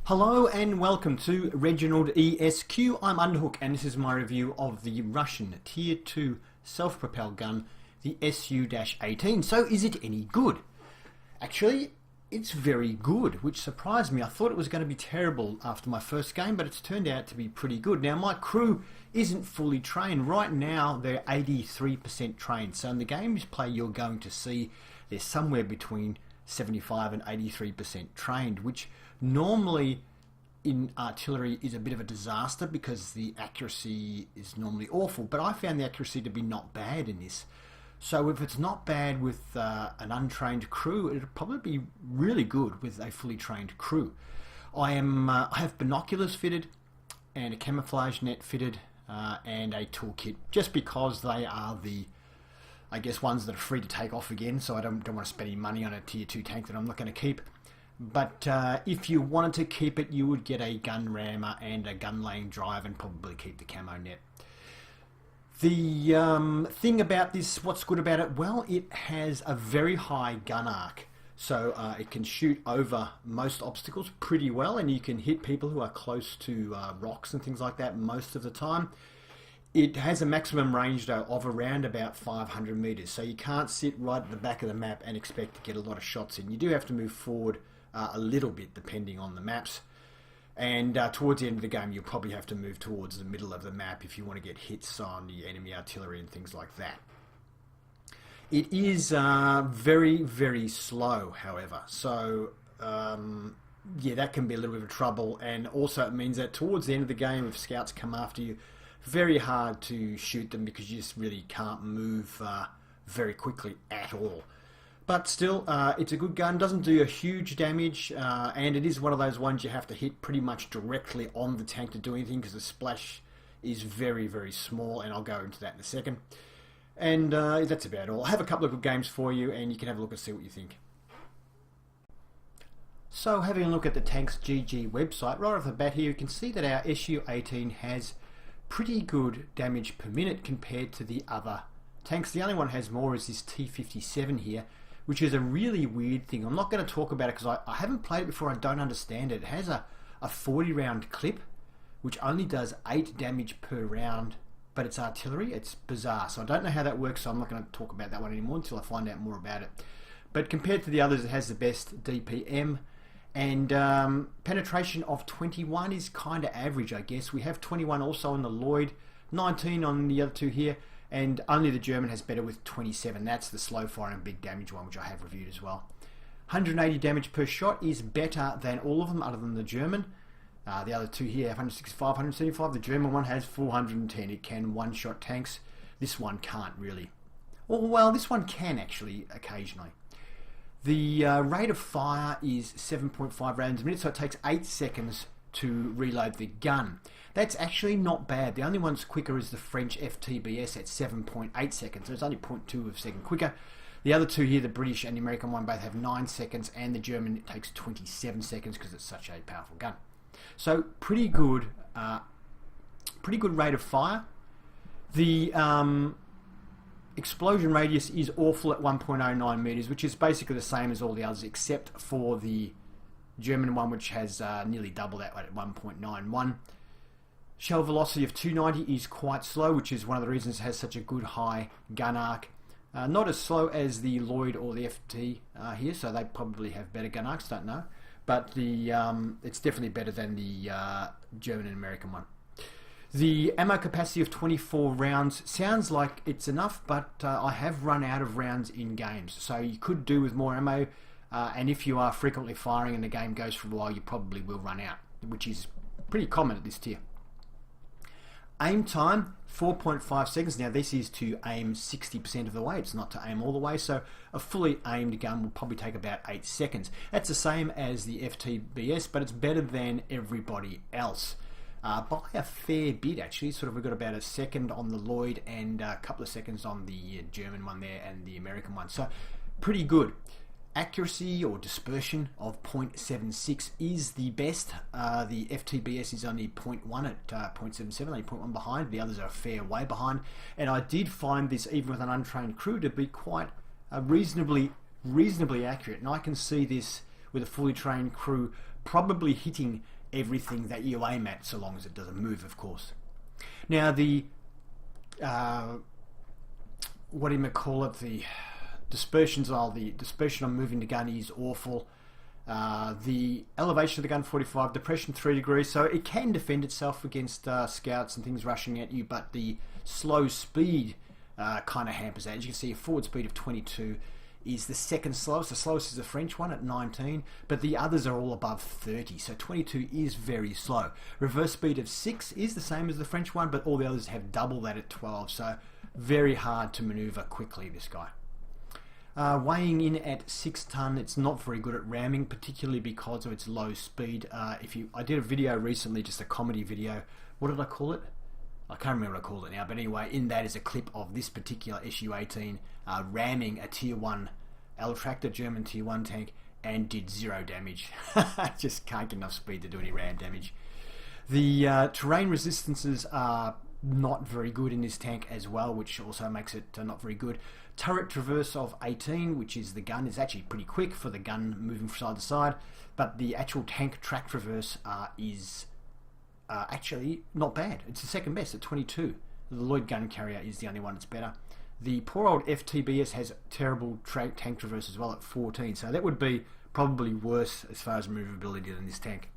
Hello and welcome to Reginaldesq. I'm Underhook and this is my review of the Russian Tier 2 self-propelled gun, the SU-18. So is it any good? Actually, it's very good, which surprised me. I thought it was going to be terrible after my first game, but it's turned out to be pretty good. Now, my crew isn't fully trained. Right now, they're 83% trained. So in the games play, you're going to see they're somewhere between 75 and 83% trained, which normally in artillery is a bit of a disaster because the accuracy is normally awful, but I found the accuracy to be not bad in this. So if it's not bad with an untrained crew, it'll probably be really good with a fully trained crew. I have binoculars fitted and a camouflage net fitted and a toolkit, just because they are the, I guess, ones that are free to take off again, so I don't want to spend any money on a tier 2 tank that I'm not going to keep. But if you wanted to keep it, you would get a gun rammer and a gun laying drive and probably keep the camo net. The thing about this, what's good about it? Well, it has a very high gun arc. So it can shoot over most obstacles pretty well, and you can hit people who are close to rocks and things like that most of the time. It has a maximum range though of around about 500 meters, so you can't sit right at the back of the map and expect to get a lot of shots in. You do have to move forward a little bit depending on the maps, and towards the end of the game you'll probably have to move towards the middle of the map if you want to get hits on the enemy artillery and things like that. It is very, very slow, however, so yeah, that can be a little bit of trouble, and also it means that towards the end of the game, if scouts come after you, very hard to shoot them because you just really can't move very quickly at all. But still, it's a good gun, doesn't do a huge damage, and it is one of those ones you have to hit pretty much directly on the tank to do anything because the splash is very, very small, and I'll go into that in a second. And that's about all. I'll have a couple of good games for you, and you can have a look and see what you think. So, having a look at the Tanks GG website, right off the bat here, you can see that our SU-18 has pretty good damage per minute compared to the other tanks. The only one that has more is this T-57 here, which is a really weird thing. I'm not going to talk about it because I haven't played it before. I don't understand it. It has a 40 round clip which only does 8 damage per round, but it's artillery. It's bizarre, so I don't know how that works, so I'm not going to talk about that one anymore until I find out more about it. But compared to the others, it has the best DPM, and penetration of 21 is kind of average, I guess. We have 21 also on the Lloyd, 19 on the other two here, and only the German has better with 27. That's the slow firing big damage one, which I have reviewed as well. 180 damage per shot is better than all of them other than the German. The other two here have 165, 175. The German one has 410. It can one-shot tanks. This one can't really. Well, this one can actually occasionally. The rate of fire is 7.5 rounds a minute, so it takes 8 seconds to reload the gun. That's actually not bad. The only one that's quicker is the French FTBS at 7.8 seconds, so it's only 0.2 of a second quicker. The other two here, the British and the American one, both have 9 seconds, and the German takes 27 seconds because it's such a powerful gun. So pretty good rate of fire. The explosion radius is awful at 1.09 meters, which is basically the same as all the others except for the German one, which has nearly double that at 1.91. Shell velocity of 290 is quite slow, which is one of the reasons it has such a good high gun arc. Not as slow as the Lloyd or the FT here, so they probably have better gun arcs, don't know. But it's definitely better than the German and American one. The ammo capacity of 24 rounds sounds like it's enough, but I have run out of rounds in games, so you could do with more ammo, and if you are frequently firing and the game goes for a while, you probably will run out, which is pretty common at this tier. Aim time, 4.5 seconds. Now this is to aim 60% of the way, it's not to aim all the way, so a fully aimed gun will probably take about 8 seconds. That's the same as the FTBS, but it's better than everybody else. By a fair bit actually, we've got about a second on the Lloyd and a couple of seconds on the German one there and the American one, so pretty good. Accuracy or dispersion of 0.76 is the best. The FTBS is only 0.1 at 0.77, only 0.1 behind. The others are a fair way behind. And I did find this, even with an untrained crew, to be quite reasonably accurate. And I can see this with a fully trained crew probably hitting everything that you aim at, so long as it doesn't move, of course. Now the what do you call it? The dispersion on moving the gun is awful. The elevation of the gun 45, depression 3 degrees, so it can defend itself against scouts and things rushing at you, but the slow speed kind of hampers that. As you can see, a forward speed of 22 is the second slowest. The slowest is the French one at 19, but the others are all above 30, so 22 is very slow. Reverse speed of 6 is the same as the French one, but all the others have double that at 12, so very hard to maneuver quickly, this guy. Weighing in at 6 ton, it's not very good at ramming, particularly because of its low speed. I did a video recently, just a comedy video. What did I call it? I can't remember what I called it now, but anyway, in that is a clip of this particular SU-18 ramming a Tier 1 L-Tractor, German Tier 1 tank, and did 0 damage. Just can't get enough speed to do any ram damage. The terrain resistances are not very good in this tank as well, which also makes it not very good. Turret traverse of 18, which is the gun, is actually pretty quick for the gun moving from side to side, but the actual tank track traverse is actually not bad. It's the second best at 22. The Lloyd gun carrier is the only one that's better. The poor old FTBS has terrible tank traverse as well at 14, so that would be probably worse as far as movability than this tank.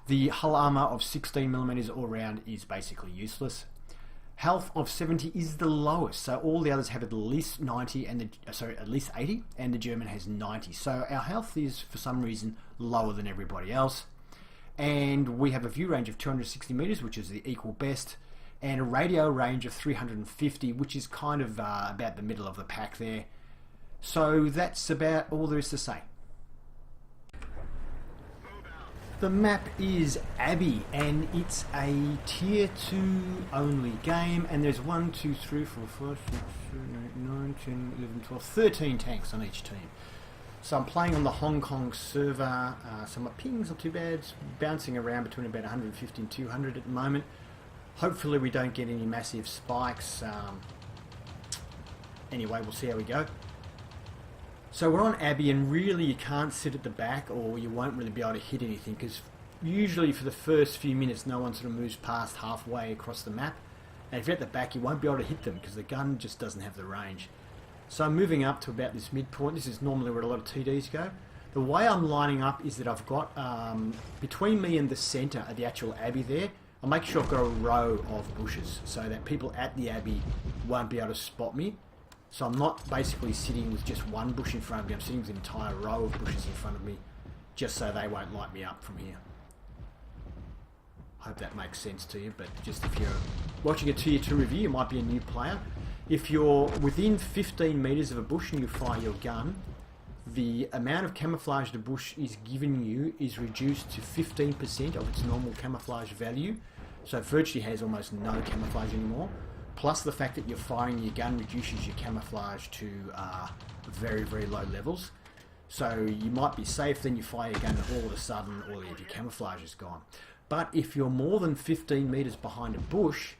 The hull armour of 16mm all round is basically useless. Health of 70 is the lowest, so all the others have at least 90 and at least 80, and the German has 90. So our health is for some reason lower than everybody else. And we have a view range of 260 meters, which is the equal best, and a radio range of 350, which is kind of about the middle of the pack there. So that's about all there is to say. The map is Abbey, and it's a Tier 2 only game, and there's 1, 2, 3, 4, 5, 6, 7, 8, 9, 10, 11, 12, 13 tanks on each team. So I'm playing on the Hong Kong server, so my ping's not too bad, it's bouncing around between about 150 and 200 at the moment. Hopefully we don't get any massive spikes. Anyway, we'll see how we go. So we're on Abbey, and really you can't sit at the back or you won't really be able to hit anything, because usually for the first few minutes no one sort of moves past halfway across the map, and if you're at the back you won't be able to hit them because the gun just doesn't have the range. So I'm moving up to about this midpoint. This is normally where a lot of TDs go. The way I'm lining up is that I've got between me and the centre of the actual Abbey there, I'll make sure I've got a row of bushes so that people at the Abbey won't be able to spot me. So I'm not basically sitting with just one bush in front of me, I'm sitting with an entire row of bushes in front of me, just so they won't light me up from here. Hope that makes sense to you, but just if you're watching a Tier 2 review, you might be a new player. If you're within 15 metres of a bush and you fire your gun, the amount of camouflage the bush is giving you is reduced to 15% of its normal camouflage value, so it virtually has almost no camouflage anymore. Plus the fact that you're firing your gun reduces your camouflage to very, very low levels. So you might be safe, then you fire your gun and all of a sudden all of your camouflage is gone. But if you're more than 15 metres behind a bush,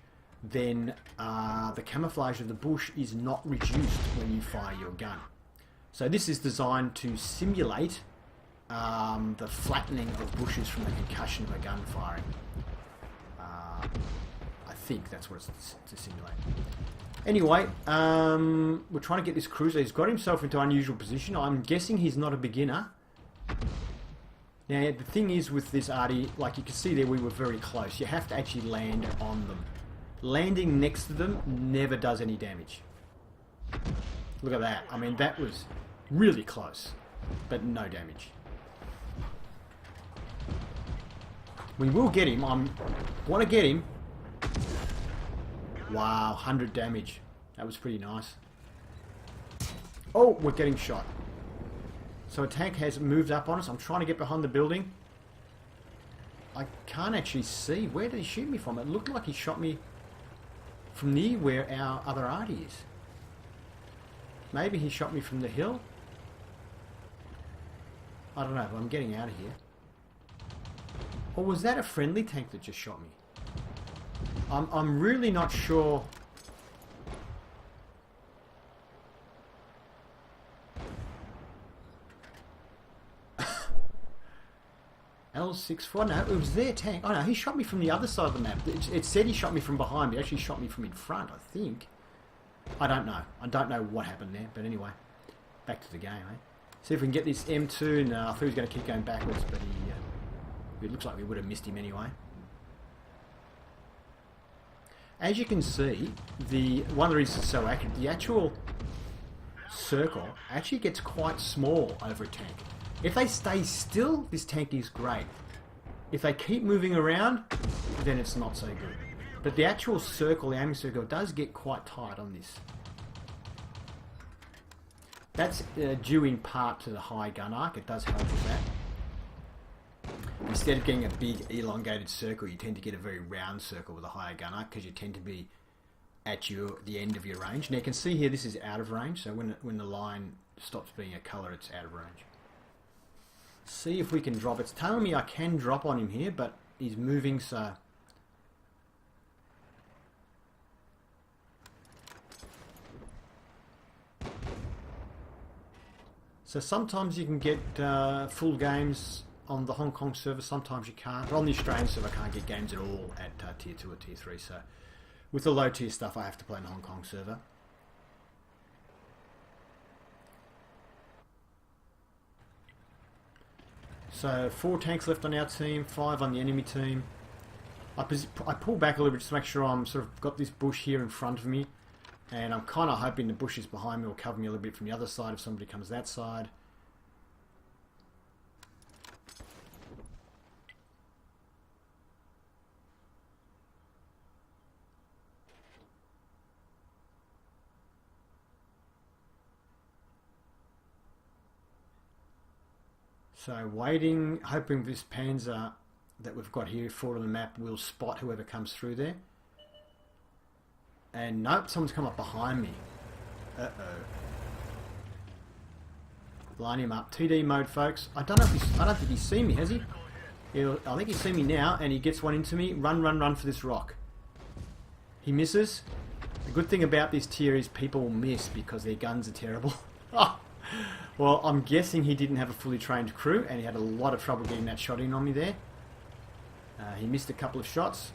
then the camouflage of the bush is not reduced when you fire your gun. So this is designed to simulate the flattening of bushes from the concussion of a gun firing. I think that's what it's to simulate. Anyway, we're trying to get this cruiser. He's got himself into an unusual position. I'm guessing he's not a beginner. Now, the thing is with this arty, like you can see there, we were very close. You have to actually land on them. Landing next to them never does any damage. Look at that. I mean, that was really close, but no damage. We will get him. I want to get him. Wow, 100 damage. That was pretty nice. Oh, we're getting shot. So a tank has moved up on us. I'm trying to get behind the building. I can't actually see. Where did he shoot me from? It looked like he shot me from near where our other arty is. Maybe he shot me from the hill. I don't know, but I'm getting out of here. Or was that a friendly tank that just shot me? I'm really not sure. L64. No, it was their tank. Oh no, he shot me from the other side of the map. It said he shot me from behind, but he actually shot me from in front, I think. I don't know. I don't know what happened there, but anyway. Back to the game, eh? See if we can get this M2. No, I thought he was going to keep going backwards, but it looks like we would have missed him anyway. As you can see, one of the reasons it's so accurate, the actual circle actually gets quite small over a tank. If they stay still, this tank is great. If they keep moving around, then it's not so good. But the actual circle, the aiming circle, does get quite tight on this. That's due in part to the high gun arc. It does help with that. Instead of getting a big elongated circle, you tend to get a very round circle with a higher gun arc because you tend to be at the end of your range. Now you can see here this is out of range, so when the line stops being a colour, it's out of range. See if we can drop. It's telling me I can drop on him here, but he's moving, so... So sometimes you can get full games on the Hong Kong server, sometimes you can't. But on the Australian server I can't get games at all at Tier 2 or Tier 3, so with the low tier stuff I have to play on the Hong Kong server. So 4 tanks left on our team, 5 on the enemy team. I pull back a little bit just to make sure I'm sort of got this bush here in front of me. And I'm kind of hoping the bushes behind me will cover me a little bit from the other side if somebody comes that side. So waiting, hoping this Panzer that we've got here forward on the map will spot whoever comes through there. And nope, someone's come up behind me. Uh-oh. Line him up. TD mode, folks. I don't think he's seen me, has he? I think he's seen me now, and he gets one into me. Run, run, run for this rock. He misses. The good thing about this tier is people miss because their guns are terrible. Well, I'm guessing he didn't have a fully trained crew, and he had a lot of trouble getting that shot in on me there. He missed a couple of shots.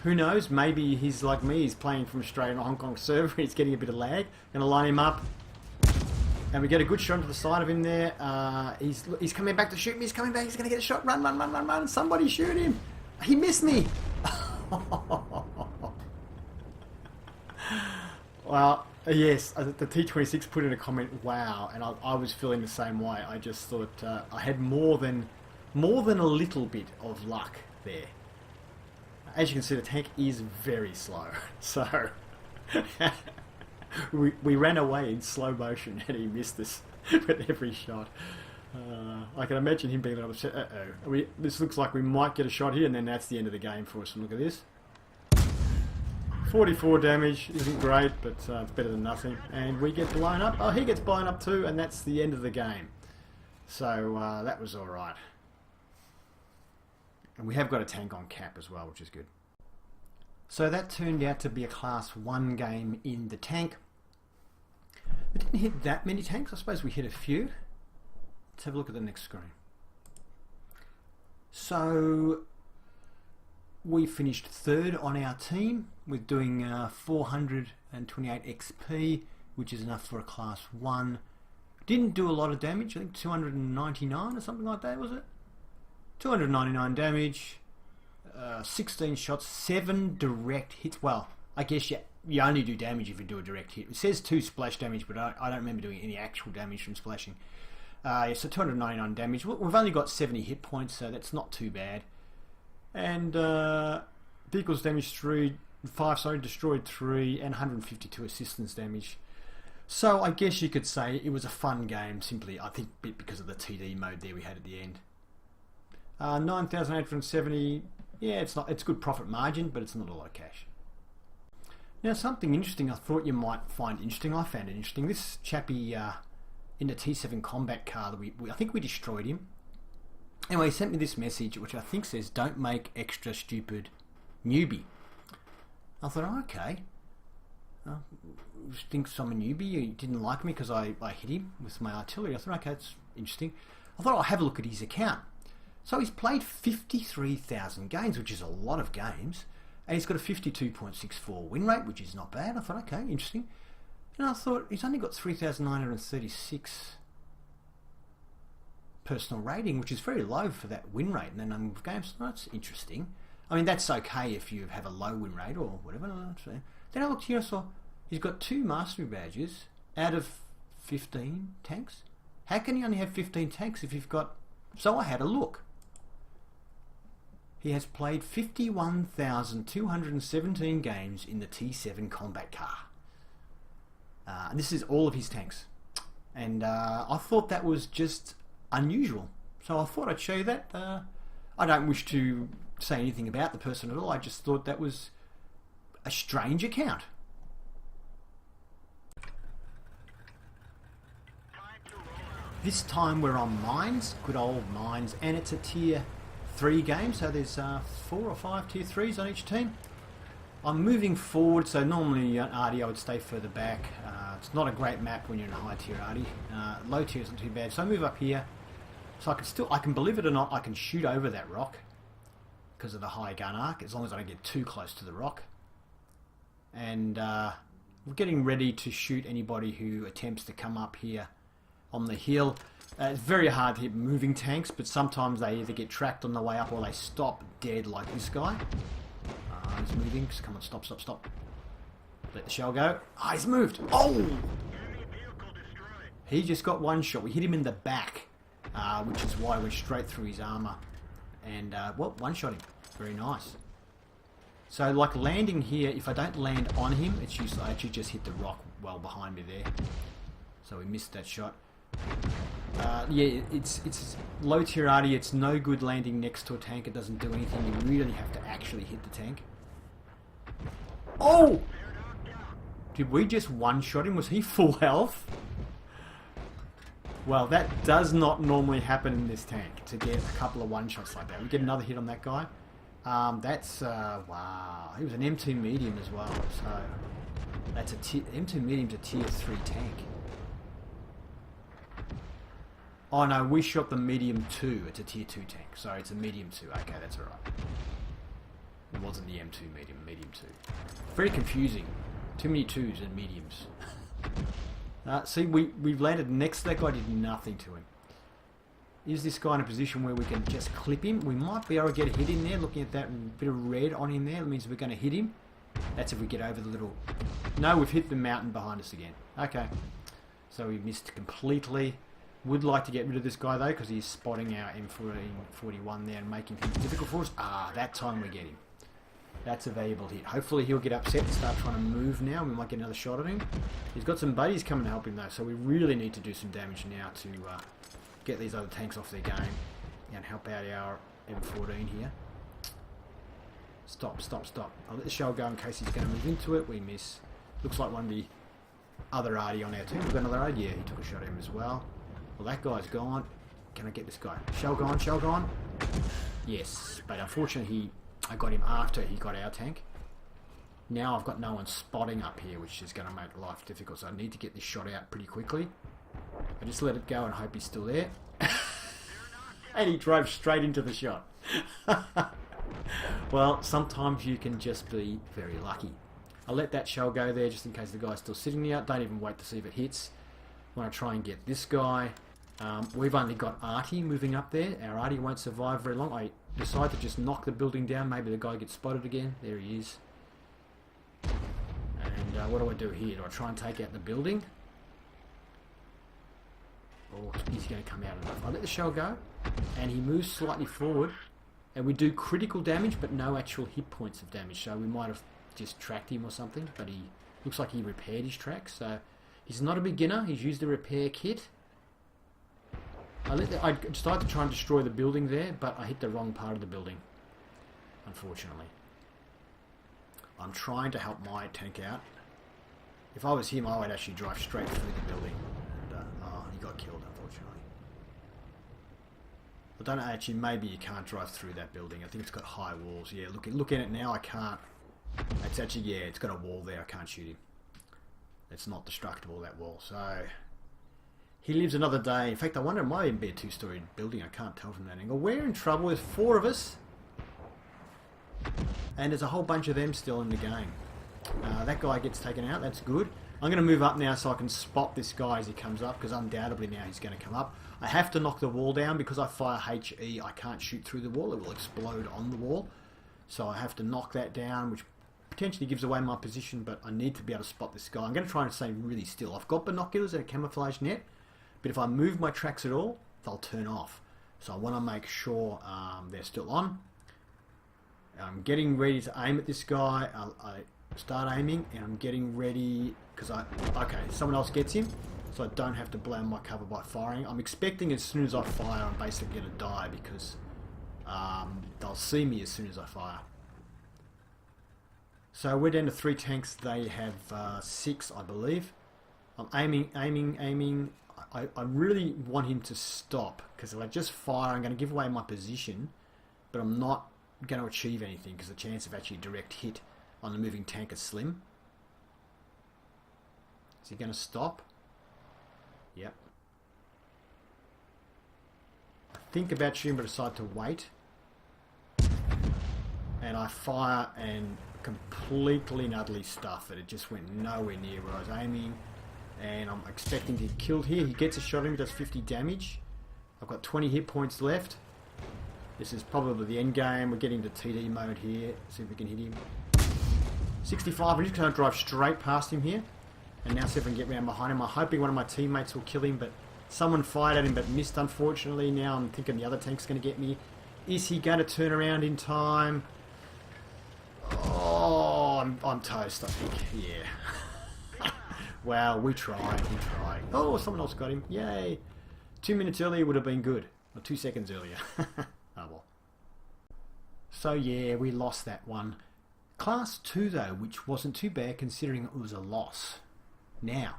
Who knows, maybe he's like me, he's playing from Australia on a Hong Kong server, he's getting a bit of lag. Gonna line him up. And we get a good shot to the side of him there. He's coming back to shoot me, he's coming back, he's gonna get a shot. Run, run, run, run, run, somebody shoot him. He missed me. Well, yes, the T26 put in a comment, wow, and I was feeling the same way. I just thought I had more than a little bit of luck there. As you can see, the tank is very slow, so we ran away in slow motion and he missed us with every shot. I can imagine him being upset. Uh-oh, this looks like we might get a shot here, and then that's the end of the game for us. And look at this. 44 damage isn't great, but it's better than nothing. And we get blown up. Oh, he gets blown up too, and that's the end of the game. So that was alright. And we have got a tank on cap as well, which is good. So that turned out to be a Class 1 game in the tank. We didn't hit that many tanks. I suppose we hit a few. Let's have a look at the next screen. So we finished 3rd on our team with doing 428 XP, which is enough for a Class 1. Didn't do a lot of damage. I think 299 or something like that, was it? 299 damage, 16 shots, 7 direct hits. Well, I guess you only do damage if you do a direct hit. It says 2 splash damage, but I don't remember doing any actual damage from splashing. Yeah, so 299 damage. We've only got 70 hit points, so that's not too bad. And vehicles damage 5, destroyed 3, and 152 assistance damage. So I guess you could say it was a fun game, simply, I think, because of the TD mode there we had at the end. 9,870, yeah, it's good profit margin, but it's not a lot of cash. Now, something interesting I thought you might find interesting, I found it interesting. This chappie in the T7 combat car, I think we destroyed him. Anyway, he sent me this message, which I think says, "Don't make extra stupid newbie." I thought, oh, okay. Thinks I'm a newbie. He didn't like me because I hit him with my artillery. I thought, okay, that's interesting. I thought I'll have a look at his account. So he's played 53,000 games, which is a lot of games. And he's got a 52.64 win rate, which is not bad. I thought, okay, interesting. And I thought, he's only got 3,936 personal rating, which is very low for that win rate and the number of games. So that's interesting. I mean, that's okay if you have a low win rate or whatever. Then I looked here, I saw he's got 2 mastery badges out of 15 tanks. How can you only have 15 tanks if you've got... So I had a look. He has played 51,217 games in the T7 combat car. And this is all of his tanks. And I thought that was just unusual. So I thought I'd show you that. I don't wish to say anything about the person at all. I just thought that was a strange account. This time we're on mines, good old mines, and it's a tier 3 game, so there's 4 or 5 tier 3s on each team. I'm moving forward, so normally Arty I would stay further back. It's not a great map when you're in a high tier Arty. Low tier isn't too bad, so I move up here. So I can believe it or not, I can shoot over that rock because of the high gun arc, as long as I don't get too close to the rock. And we're getting ready to shoot anybody who attempts to come up here on the hill. It's very hard to hit moving tanks, but sometimes they either get tracked on the way up or they stop dead like this guy. He's moving. Come on, stop, stop, stop. Let the shell go. Ah, he's moved. Oh! He just got one shot. We hit him in the back, which is why we're straight through his armour. And, well, one shot him. Very nice. So, like landing here, if I don't land on him, it's usually I actually just hit the rock well behind me there. So we missed that shot. Yeah, it's low tier Arty. It's no good landing next to a tank. It doesn't do anything. You really have to actually hit the tank. Oh! Did we just one-shot him? Was he full health? Well, that does not normally happen in this tank, to get a couple of one-shots like that. We get another hit on that guy. Wow. He was an M2 medium as well, so that's M2 medium's a tier 3 tank. Oh no, we shot the medium 2. It's a tier 2 tank. Sorry, it's a medium 2. Okay, that's alright. It wasn't the M2 medium, medium 2. Very confusing. Too many 2s and mediums. See, we've landed next to that guy, did nothing to him. Is this guy in a position where we can just clip him? We might be able to get a hit in there. Looking at that bit of red on him there, that means we're going to hit him. That's if we get over the little... No, we've hit the mountain behind us again. Okay. So we missed completely. Would like to get rid of this guy though, because he's spotting our M1441 there and making things difficult for us. Ah, that time we get him. That's a valuable hit. Hopefully he'll get upset and start trying to move now. We might get another shot at him. He's got some buddies coming to help him though, so we really need to do some damage now to get these other tanks off their game and help out our M14 here. Stop, stop, stop. I'll let the shell go in case he's going to move into it. We miss. Looks like one of the other Arty on our team. We've got another Arty. Yeah, he took a shot at him as well. Well, that guy's gone. Can I get this guy? Shell gone, shell gone. Yes, but unfortunately I got him after he got our tank. Now I've got no one spotting up here, which is going to make life difficult, so I need to get this shot out pretty quickly. I just let it go and hope he's still there. And he drove straight into the shot. Well, sometimes you can just be very lucky. I'll let that shell go there just in case the guy's still sitting there. Don't even wait to see if it hits. I want to try and get this guy. We've only got Arty moving up there. Our Arty won't survive very long. I decide to just knock the building down. Maybe the guy gets spotted again. There he is. And what do I do here? Do I try and take out the building? Or is he going to come out enough? I let the shell go. And he moves slightly forward. And we do critical damage, but no actual hit points of damage. So we might have just tracked him or something. But he looks like he repaired his tracks. So he's not a beginner. He's used a repair kit. I decided to try and destroy the building there, but I hit the wrong part of the building, unfortunately. I'm trying to help my tank out. If I was him, I would actually drive straight through the building. And, oh, he got killed, unfortunately. I don't know, actually, maybe you can't drive through that building. I think it's got high walls. Yeah, look at it now, I can't. It's actually, yeah, it's got a wall there. I can't shoot him. It's not destructible, that wall. So He lives another day. In fact, I wonder, it might even be a two-story building. I can't tell from that angle. We're in trouble. There's 4 of us. And there's a whole bunch of them still in the game. That guy gets taken out. That's good. I'm going to move up now so I can spot this guy as he comes up, because undoubtedly now he's going to come up. I have to knock the wall down because I fire HE. I can't shoot through the wall. It will explode on the wall. So I have to knock that down, which potentially gives away my position, but I need to be able to spot this guy. I'm going to try and stay really still. I've got binoculars and a camouflage net, but if I move my tracks at all, they'll turn off. So I want to make sure they're still on. I'm getting ready to aim at this guy. I start aiming, and I'm getting ready because okay, someone else gets him, so I don't have to blow my cover by firing. I'm expecting as soon as I fire, I'm basically going to die because they'll see me as soon as I fire. So we're down to 3 tanks. They have 6, I believe. I'm aiming. I really want him to stop, because if I just fire, I'm going to give away my position, but I'm not going to achieve anything because the chance of actually direct hit on the moving tank is slim. Is he going to stop? Yep. I think about shooting, but decide to wait. And I fire and completely and utterly stuff it. It just went nowhere near where I was aiming. And I'm expecting to get killed here. He gets a shot at him, does 50 damage. I've got 20 hit points left. This is probably the end game. We're getting to TD mode here. See if we can hit him. 65. I'm just going to drive straight past him here. And now see if I can get round behind him. I'm hoping one of my teammates will kill him, but someone fired at him but missed, unfortunately. Now I'm thinking the other tank's going to get me. Is he going to turn around in time? Oh, I'm toast, I think. Yeah. Wow, we tried. Oh, someone else got him. Yay. 2 minutes earlier would have been good. Or 2 seconds earlier. Oh well. So yeah, we lost that one. Class 2 though, which wasn't too bad considering it was a loss. Now,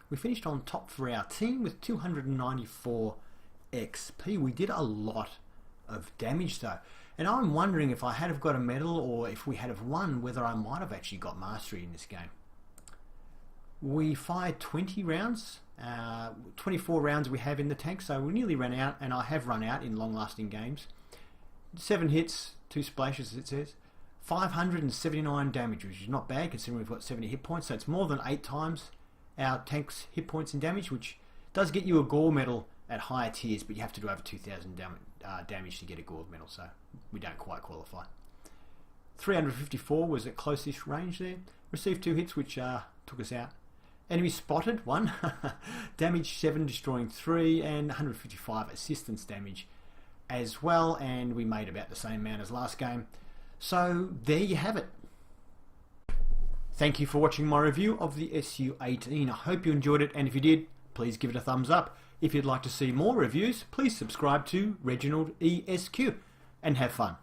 we finished on top for our team with 294 XP. We did a lot of damage though. And I'm wondering if I had have got a medal, or if we had have won, whether I might have actually got mastery in this game. We fired 20 rounds, 24 rounds we have in the tank, so we nearly ran out, and I have run out in long-lasting games. 7 hits, 2 splashes, as it says. 579 damage, which is not bad considering we've got 70 hit points, so it's more than 8 times our tank's hit points in damage, which does get you a gore medal at higher tiers, but you have to do over 2,000 damage to get a gold medal, so we don't quite qualify. 354 was at close-ish range there. Received 2 hits, which took us out. Enemy spotted 1. Damage 7, destroying 3, and 155 assistance damage as well, and we made about the same amount as last game. So there you have it. Thank you for watching my review of the SU-18. I hope you enjoyed it, and if you did, please give it a thumbs up. If you'd like to see more reviews, please subscribe to Reginaldesq and have fun.